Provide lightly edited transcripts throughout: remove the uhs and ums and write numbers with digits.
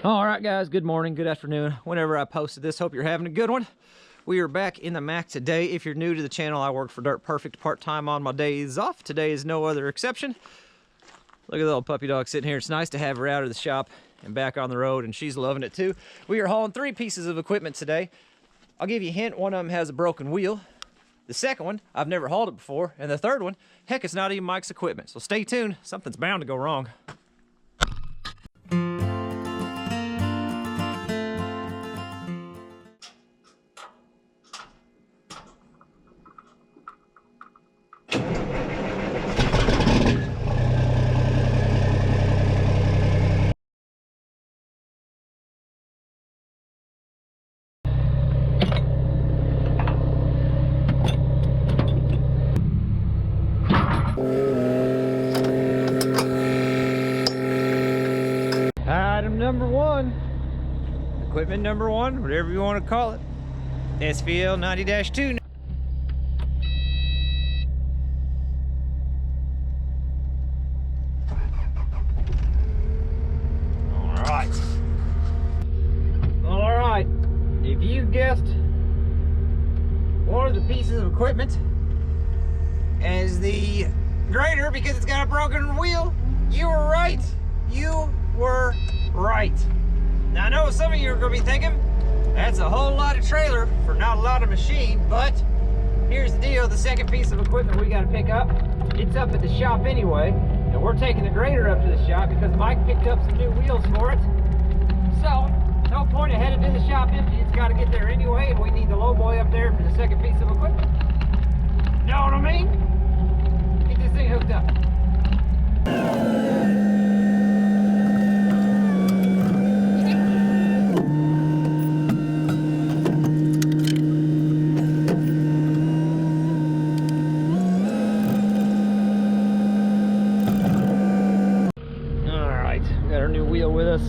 All right, guys, good morning, good afternoon. Whenever I posted this, hope you're having a good one. We are back in the Mack today. If you're new to the channel, I work for Dirt Perfect part-time on my days off. Today is no other exception. Look at the little puppy dog sitting here. It's nice to have her out of the shop and back on the road, and she's loving it too. We are hauling 3 pieces of equipment today. I'll give you a hint. One of them has a broken wheel. The second one, I've never hauled it before. And the third one, heck, it's not even Mike's equipment. So stay tuned. Something's bound to go wrong. Item number 1, equipment number 1, whatever you want to call it, SVL 90-2. All right, if you guessed one of the pieces of equipment as the grader because it's got a broken wheel, you were right. You were right. Now I know some of you are going to be thinking, that's a whole lot of trailer for not a lot of machine, but here's the deal. The second piece of equipment we got to pick up, it's up at the shop anyway, and we're taking the grader up to the shop because Mike picked up some new wheels for it. So, no point of heading to the shop empty. It's got to get there anyway, and we need the low boy up there for the second piece of equipment. Know what I mean? Get this thing hooked up. With us.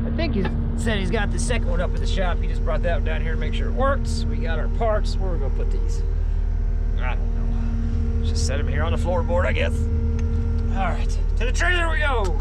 I think he said he's got the second one up at the shop. He just brought that one down here to make sure it works. We got our parts. Where are we gonna put these? I don't know. Just set them here on the floorboard, I guess. All right, to the trailer we go.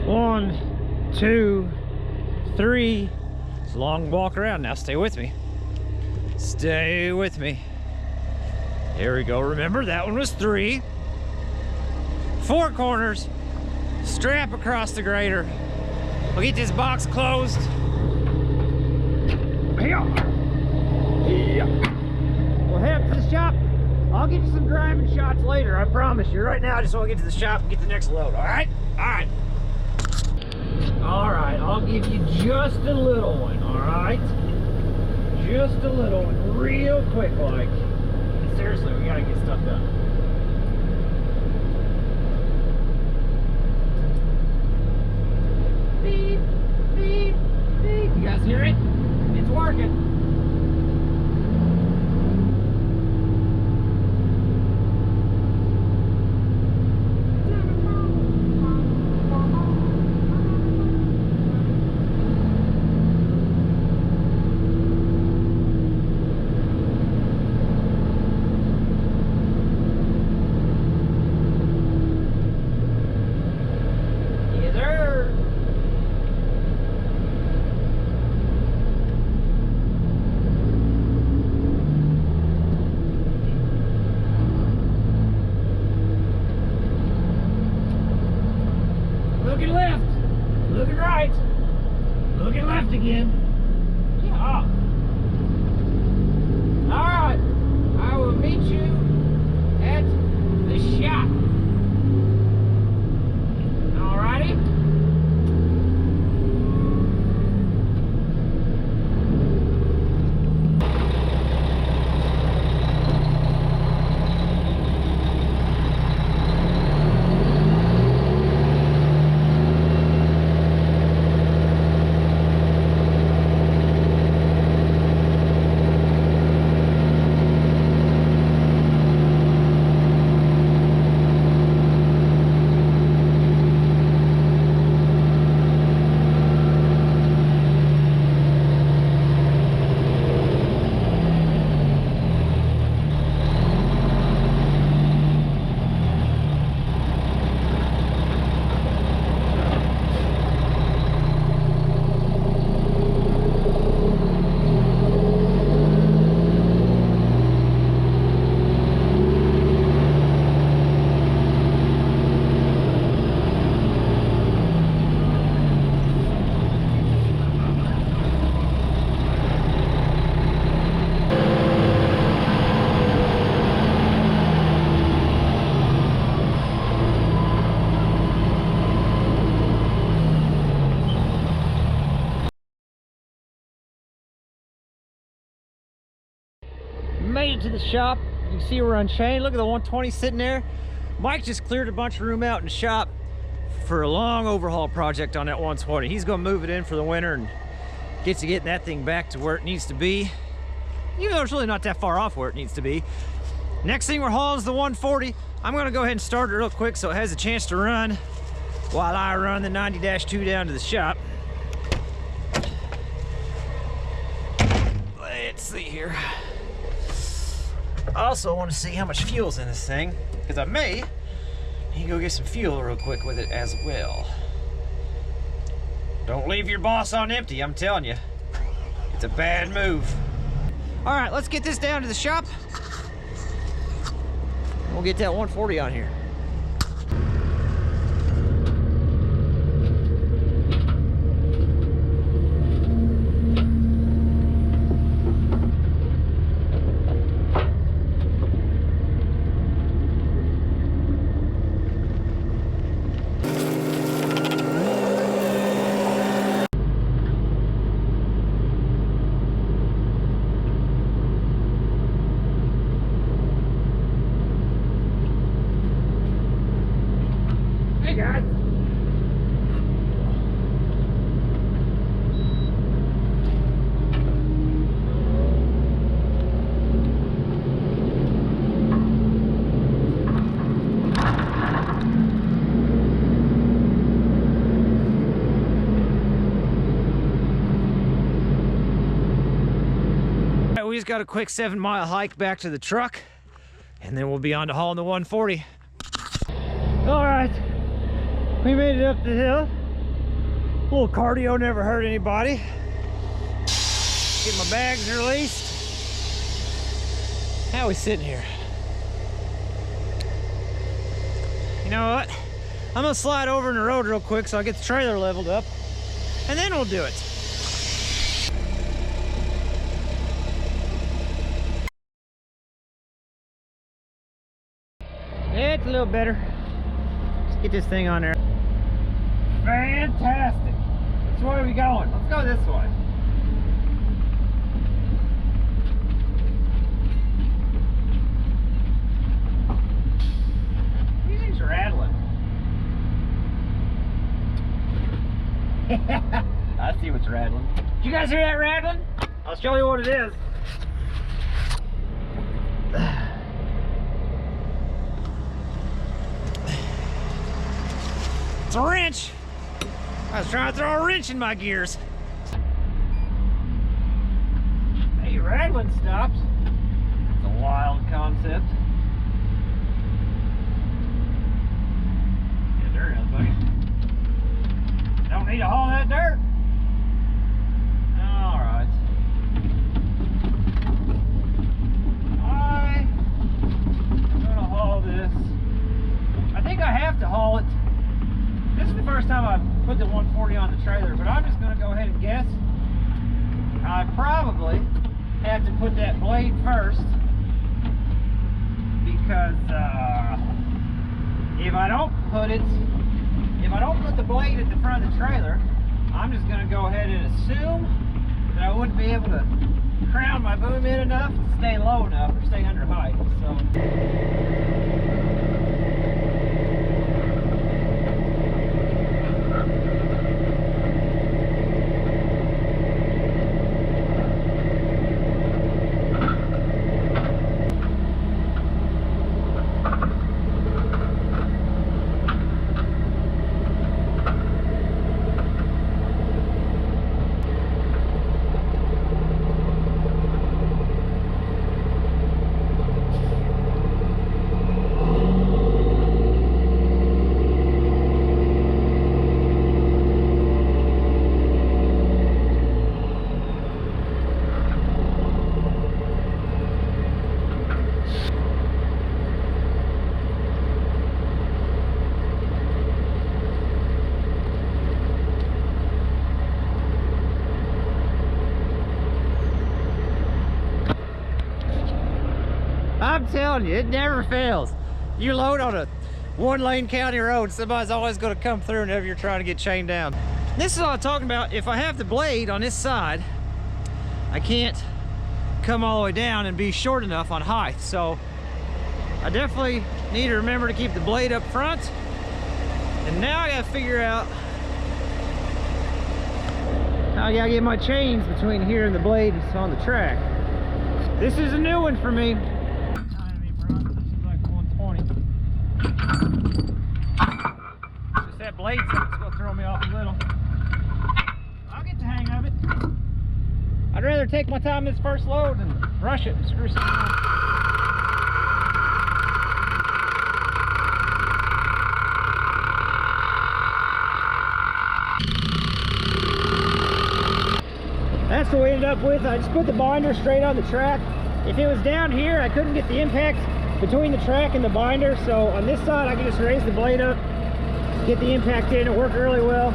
One, 2, 3. It's a long walk around. Now stay with me. Stay with me. There we go. Remember, that one was 3. 4 corners. Strap across the grader. We'll get this box closed. Here. We'll head up to the shop. I'll get you some driving shots later, I promise you. Right now, I just want to get to the shop and get the next load, all right? All right. All right, I'll give you just a little one, all right? Just a little one, real quick, like. Seriously, we gotta get stuff done. Beep, beep, beep. You guys hear it? again. Yeah. Alright. I will meet you at the shop. Alrighty? Made it to the shop. You can see we're unchained. Look at the 120 sitting there. Mike just cleared a bunch of room out in the shop for a long overhaul project on that 120. He's gonna move it in for the winter and get to getting that thing back to where it needs to be, even though it's really not that far off where it needs to be. Next thing we're hauling is the 140. I'm gonna go ahead and start it real quick so it has a chance to run while I run the 90-2 down to the shop. Let's see here. I also want to see how much fuel's in this thing, because I may need to go get some fuel real quick with it as well. Don't leave your boss on empty, I'm telling you. It's a bad move. All right, let's get this down to the shop. We'll get that 140 on here. Hey guys. We just got a quick 7-mile hike back to the truck, and then we'll be on to hauling the 140. All right. We made it up the hill. A little cardio never hurt anybody. Get my bags released. How are we sitting here? You know what? I'm gonna slide over in the road real quick so I get the trailer leveled up, and then we'll do it. It's a little better. Let's get this thing on there. Fantastic. Which way are we going? Let's go this way. These things are rattling. I see what's rattling. Did you guys hear that rattling? I'll show you what it is. It's a wrench. I was trying to throw a wrench in my gears. Hey, rattling stops. It's a wild concept. Get dirt out, buddy. Don't need to haul that dirt. All right. I'm gonna haul this. I think I have to haul it. This is the first time I've put the 140 on the trailer, but I'm just going to go ahead and guess I probably have to put that blade first, because if I don't put the blade at the front of the trailer, I'm just going to go ahead and assume that I wouldn't be able to crown my boom in enough to stay low enough or stay under height. So I'm telling you, it never fails. You load on a one-lane county road, somebody's always going to come through whenever you're trying to get chained down. This is what I'm talking about. If I have the blade on this side, I can't come all the way down and be short enough on height. So I definitely need to remember to keep the blade up front. And now I got to figure out how I got to get my chains between here and the blade that's on the track. This is a new one for me. Just that blade set's gonna throw me off a little. I'll get the hang of it. I'd rather take my time this first load than rush it and screw something up. That's what we ended up with. I just put the binder straight on the track. If it was down here, I couldn't get the impact between the track and the binder, so on this side I can just raise the blade up, get the impact in. It worked really well.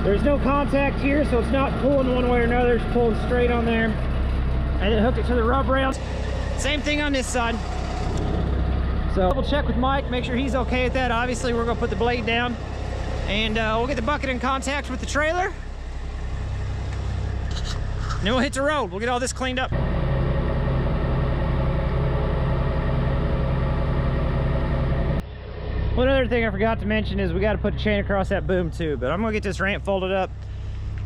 There's no contact here, so it's not pulling one way or another, it's pulling straight on there. And then hooked it to the rub rails. Same thing on this side. So we'll check with Mike, make sure he's okay with that. Obviously we're gonna put the blade down, and we'll get the bucket in contact with the trailer. And then we'll hit the road. We'll get all this cleaned up. One other thing I forgot to mention is we got to put a chain across that boom too, but I'm gonna get this ramp folded up,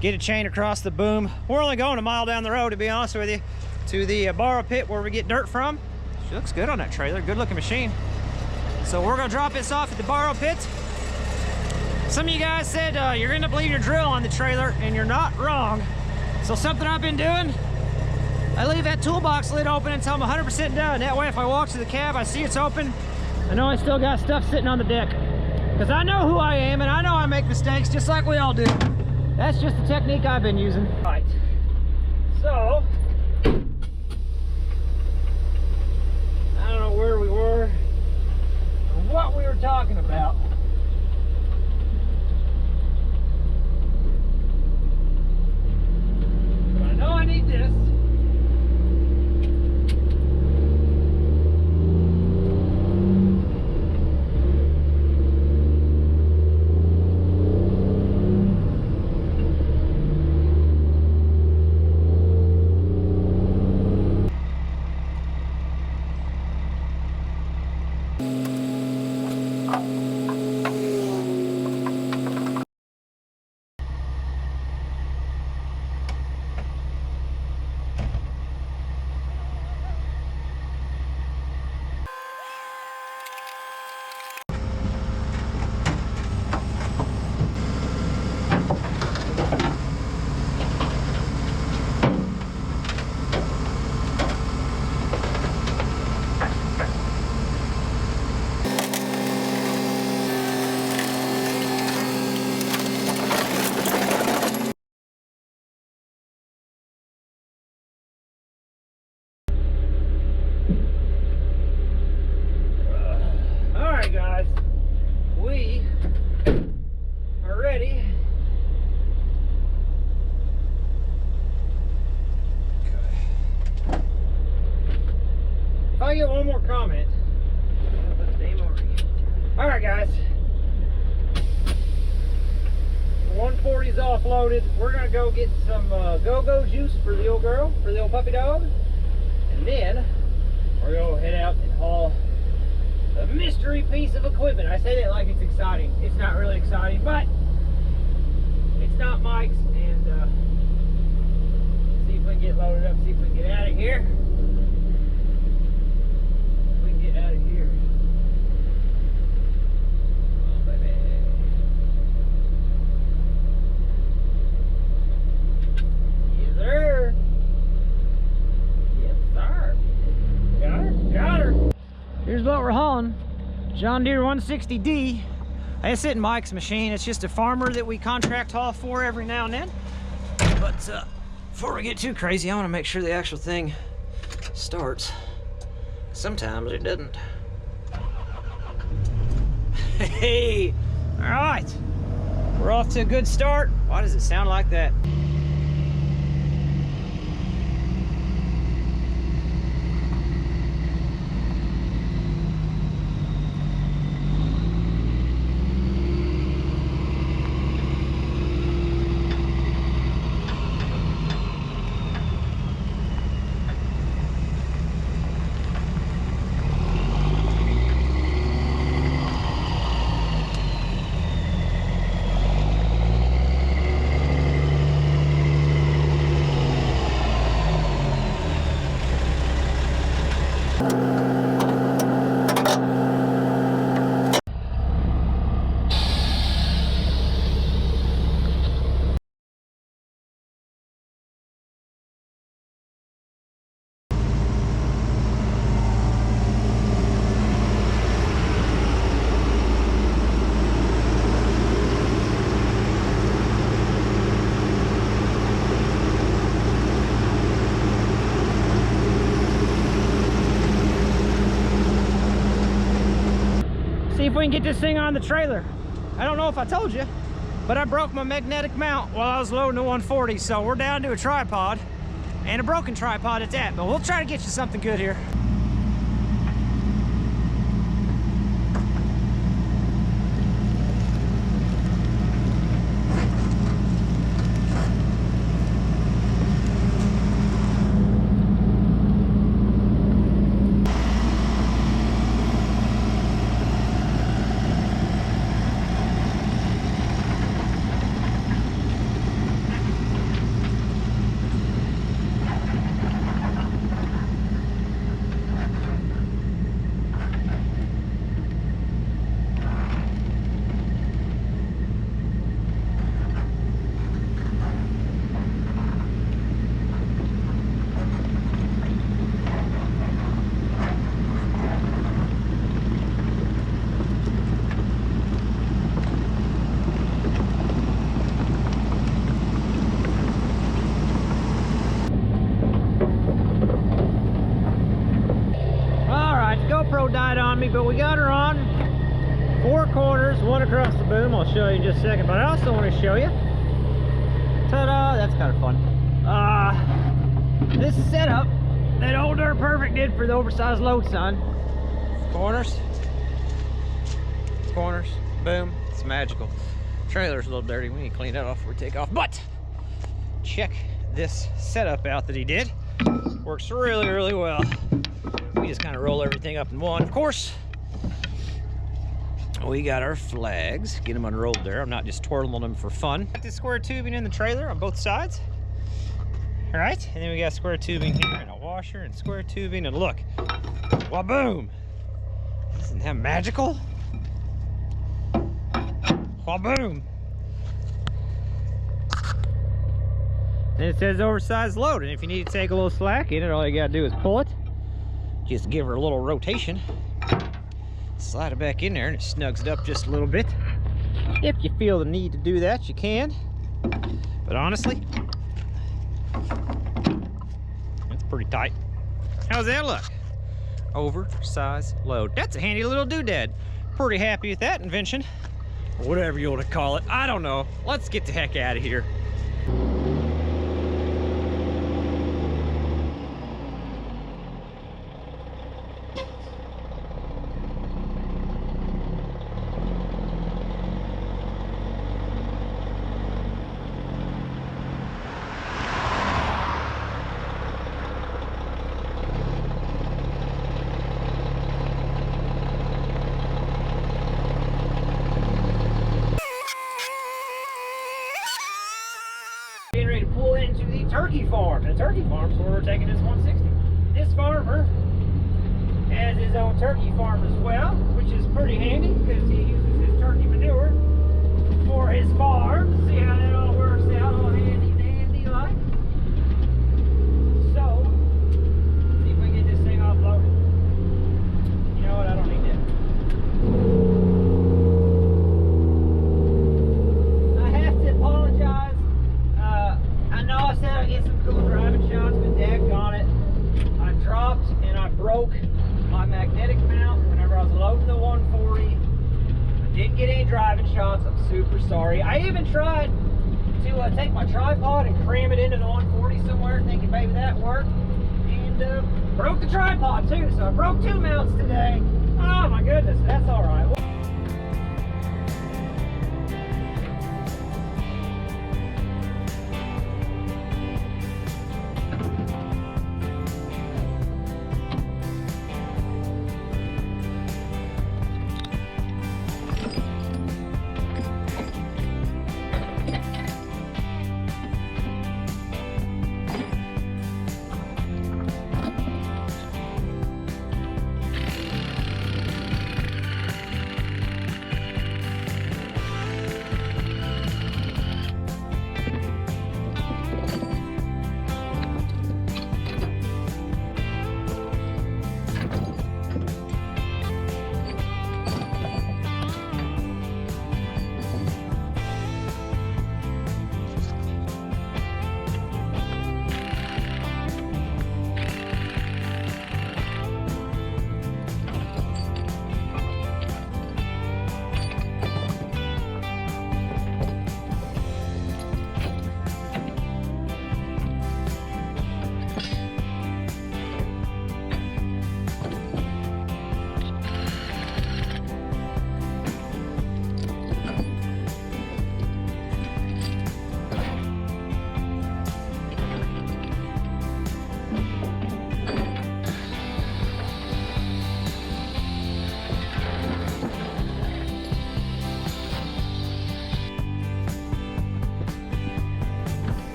get a chain across the boom. We're only going a mile down the road, to be honest with you, to the borrow pit where we get dirt from. She looks good on that trailer, good looking machine. So we're gonna drop this off at the borrow pit. Some of you guys said you're gonna leave your drill on the trailer, and you're not wrong. So something I've been doing, I leave that toolbox lid open until I'm 100% done. That way if I walk to the cab, I see it's open, I know I still got stuff sitting on the deck. Because I know who I am, and I know I make mistakes just like we all do. That's just the technique I've been using. All right, so I don't know where we were or what we were talking about. But I know I need this. I get one more comment. All right, guys. 140's offloaded. We're gonna go get some go-go juice for the old girl, for the old puppy dog, and then we're gonna head out and haul a mystery piece of equipment. I say that like it's exciting. It's not really exciting, but it's not Mike's. And see if we can get loaded up. See if we can get out of here. If we can get out of here. Sir. Yes, sir. Got her. Here's what we're hauling. John Deere 160D. It's sitting Mike's machine. It's just a farmer that we contract haul for every now and then. But before we get too crazy, I want to make sure the actual thing starts. Sometimes it doesn't. Hey, all right. We're off to a good start. Why does it sound like that? See if we can get this thing on the trailer. I don't know if I told you, but I broke my magnetic mount while I was loading the 140, so we're down to a tripod, and a broken tripod at that, but we'll try to get you something good here. GoPro died on me, but we got her on 4 corners, 1 across the boom. I'll show you in just a second, but I also want to show you, ta-da, that's kind of fun, this setup that old Dirt Perfect did for the oversized load sign. Corners, boom, it's magical. Trailer's a little dirty, we need to clean that off before we take off, but check this setup out that he did. Works really, really well. We just kind of roll everything up in one. Of course, we got our flags. Get them unrolled there. I'm not just twirling them for fun. Got this square tubing in the trailer on both sides. All right, and then we got square tubing here and a washer and square tubing. And look, waboom! Isn't that magical? Waboom! And it says oversized load. And if you need to take a little slack in it, all you gotta do is pull it. Just give her a little rotation, slide it back in there, and it snugs it up just a little bit. If you feel the need to do that, you can. But honestly, it's pretty tight. How's that look? Oversized load. That's a handy little doodad. Pretty happy with that invention, or whatever you want to call it. I don't know. Let's get the heck out of here. turkey farm. The turkey farm's where we're taking this 160. This farmer has his own turkey farm as well, which is pretty handy because he uses his turkey manure for his farm. See how that all works out, all handy dandy like. So, see if we can get this thing offloaded. You know what? I don't need that. I have to apologize. I know I said I'd get some cool driving shots, but daggone it, I dropped and I broke my magnetic mount whenever I was loading the 140. I didn't get any driving shots. I'm super sorry. I even tried to take my tripod and cram it into the 140 somewhere, thinking maybe that worked, and broke the tripod too. So I broke 2 mounts today. Oh my goodness, that's all right.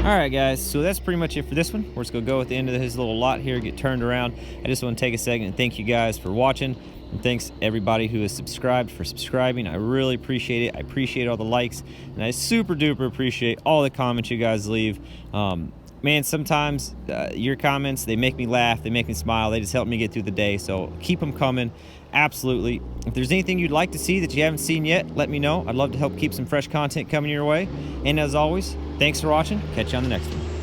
All right, guys, so that's pretty much it for this one. We're just gonna go at the end of his little lot here, get turned around. I just want to take a second and thank you guys for watching, and thanks everybody who has subscribed for subscribing. I really appreciate it. I appreciate all the likes, and I super duper appreciate all the comments you guys leave. Man, sometimes your comments, they make me laugh, they make me smile, they just help me get through the day, so keep them coming. Absolutely. If there's anything you'd like to see that you haven't seen yet, let me know. I'd love to help keep some fresh content coming your way. And as always, thanks for watching. Catch you on the next one.